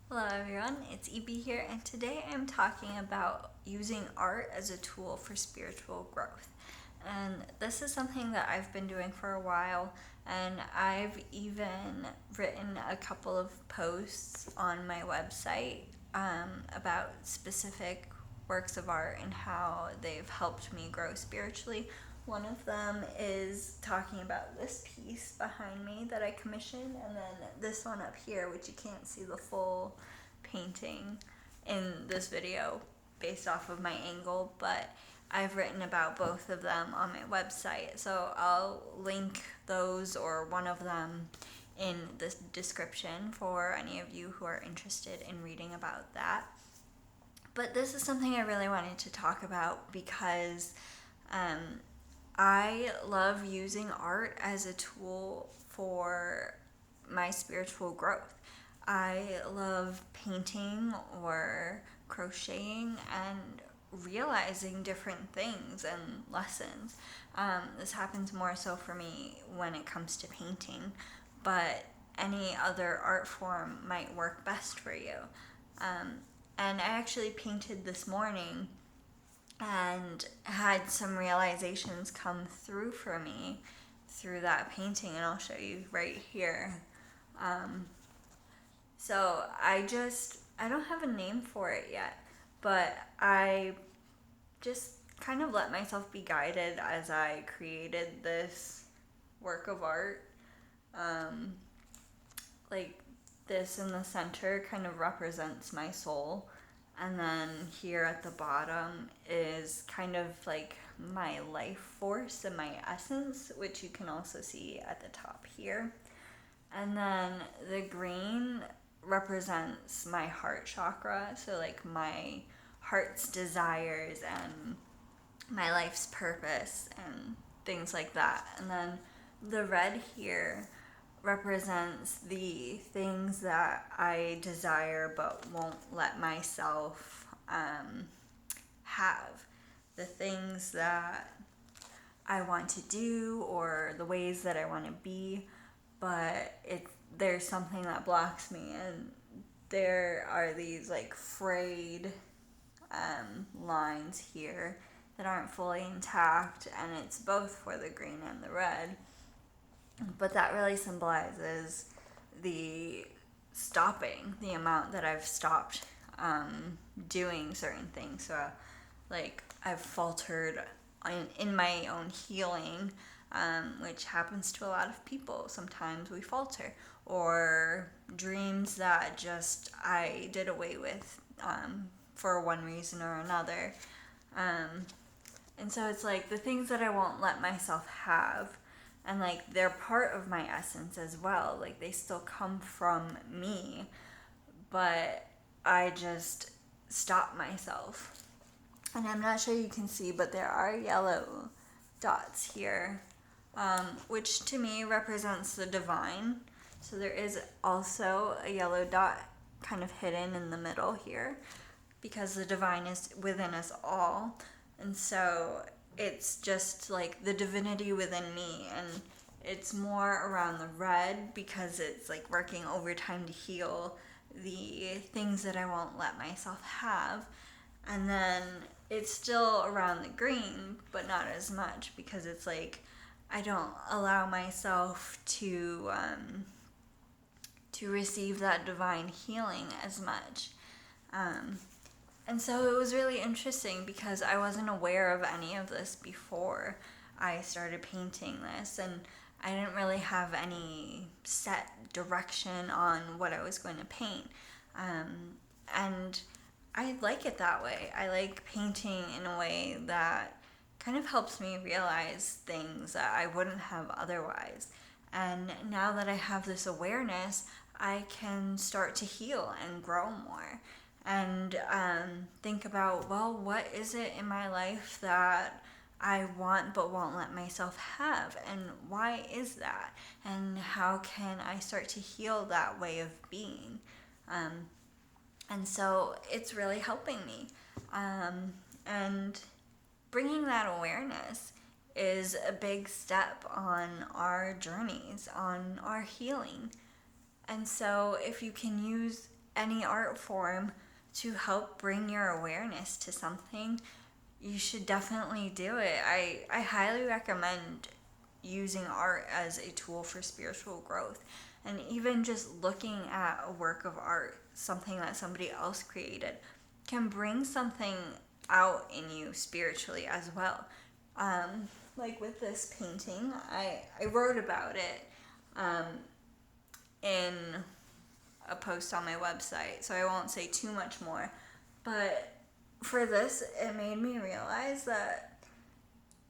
Hello everyone, it's EB here, and today I'm talking about using art as a tool for spiritual growth. And this is something that I've been doing for a while, and I've even written a couple of posts on my website about specific works of art and how they've helped me grow spiritually. One of them is talking about this piece behind me that I commissioned, and then this one up here, which you can't see the full painting in this video based off of my angle, but I've written about both of them on my website, so I'll link those or one of them in the description for any of you who are interested in reading about that. But this is something I really wanted to talk about because I love using art as a tool for my spiritual growth. I love painting or crocheting and realizing different things and lessons. This happens more so for me when it comes to painting, but any other art form might work best for you. And I actually painted this morning and had some realizations come through for me through that painting, and I'll show you right here. So I don't have a name for it yet, but I just kind of let myself be guided as I created this work of art. Um, like this in the center kind of represents my soul, and then here at the bottom is kind of like my life force and my essence, which you can also see at the top here. And then the green represents my heart chakra, so like my heart's desires and my life's purpose and things like that. And then the red here represents the things that I desire but won't let myself have. The things that I want to do or the ways that I want to be, but there's something that blocks me, and there are these like frayed lines here that aren't fully intact, and it's both for the green and the red. But that really symbolizes the stopping, the amount that I've stopped doing certain things. So, like, I've faltered in my own healing, which happens to a lot of people. Sometimes we falter, or dreams that just I did away with for one reason or another. And so it's like the things that I won't let myself have, and like they're part of my essence as well. Like they still come from me, but I just stop myself. And I'm not sure you can see, but there are yellow dots here, which to me represents the divine. So there is also a yellow dot kind of hidden in the middle here because the divine is within us all. And so it's just like the divinity within me, and it's more around the red because it's like working overtime to heal the things that I won't let myself have. And then it's still around the green, but not as much because it's like I don't allow myself to receive that divine healing as much. And so it was really interesting because I wasn't aware of any of this before I started painting this, and I didn't really have any set direction on what I was going to paint. And I like it that way. I like painting in a way that kind of helps me realize things that I wouldn't have otherwise. And now that I have this awareness, I can start to heal and grow more and think about, well, what is it in my life that I want but won't let myself have, and why is that, and how can I start to heal that way of being? And so it's really helping me. And bringing that awareness is a big step on our journeys, on our healing. And so if you can use any art form to help bring your awareness to something, you should definitely do it. I highly recommend using art as a tool for spiritual growth. And even just looking at a work of art, something that somebody else created, can bring something out in you spiritually as well. Like with this painting, I wrote about it in a post on my website, so I won't say too much more. But for this, it made me realize that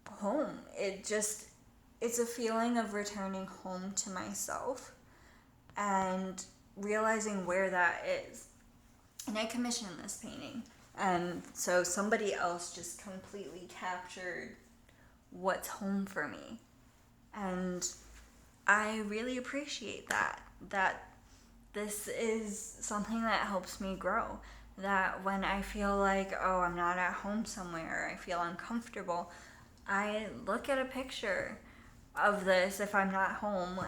home, it's a feeling of returning home to myself and realizing where that is. And I commissioned this painting, and so somebody else just completely captured what's home for me. And I really appreciate that this is something that helps me grow. That when I feel like, oh, I'm not at home somewhere, I feel uncomfortable, I look at a picture of this if I'm not home,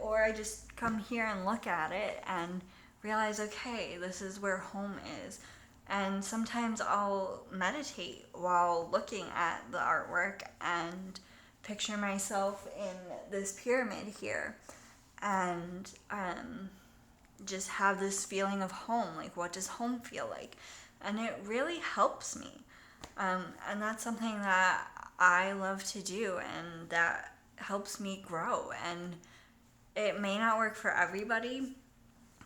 or I just come here and look at it and realize, okay, this is where home is. And sometimes I'll meditate while looking at the artwork and picture myself in this pyramid here, and just have this feeling of home. Like, what does home feel like? And it really helps me. And that's something that I love to do, and that helps me grow. And it may not work for everybody,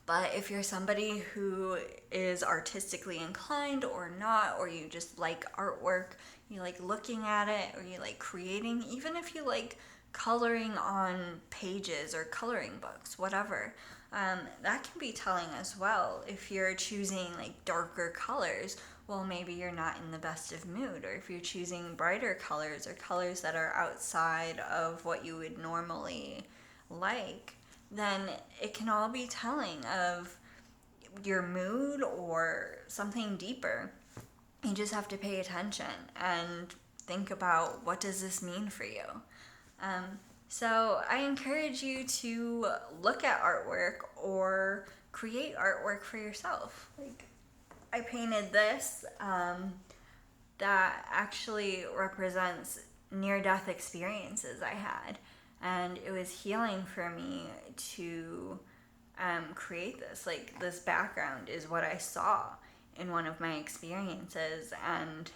but if you're somebody who is artistically inclined or not, or you just like artwork, you like looking at it, or you like creating, even if you like coloring on pages or coloring books, whatever, that can be telling as well. If you're choosing like darker colors, well, maybe you're not in the best of mood. Or if you're choosing brighter colors or colors that are outside of what you would normally like, then it can all be telling of your mood or something deeper. You just have to pay attention and think about, what does this mean for you? So I encourage you to look at artwork or create artwork for yourself. Like, I painted this that actually represents near-death experiences I had, and it was healing for me to create this. Like, this background is what I saw in one of my experiences, and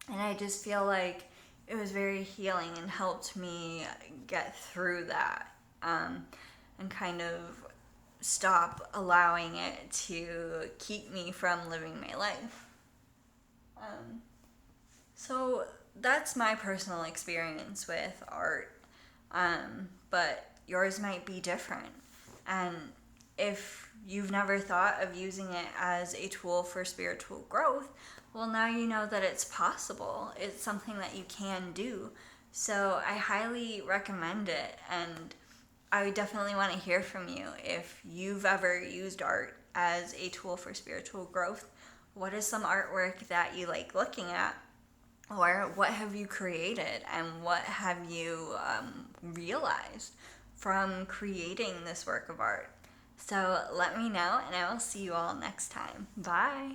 I just feel like it was very healing and helped me get through that, and kind of stop allowing it to keep me from living my life. So that's my personal experience with art, but yours might be different. And if you've never thought of using it as a tool for spiritual growth, well, now you know that it's possible. It's something that you can do. So I highly recommend it, and I definitely want to hear from you if you've ever used art as a tool for spiritual growth. What is some artwork that you like looking at? Or what have you created, and what have you realized from creating this work of art? So let me know, and I will see you all next time. Bye!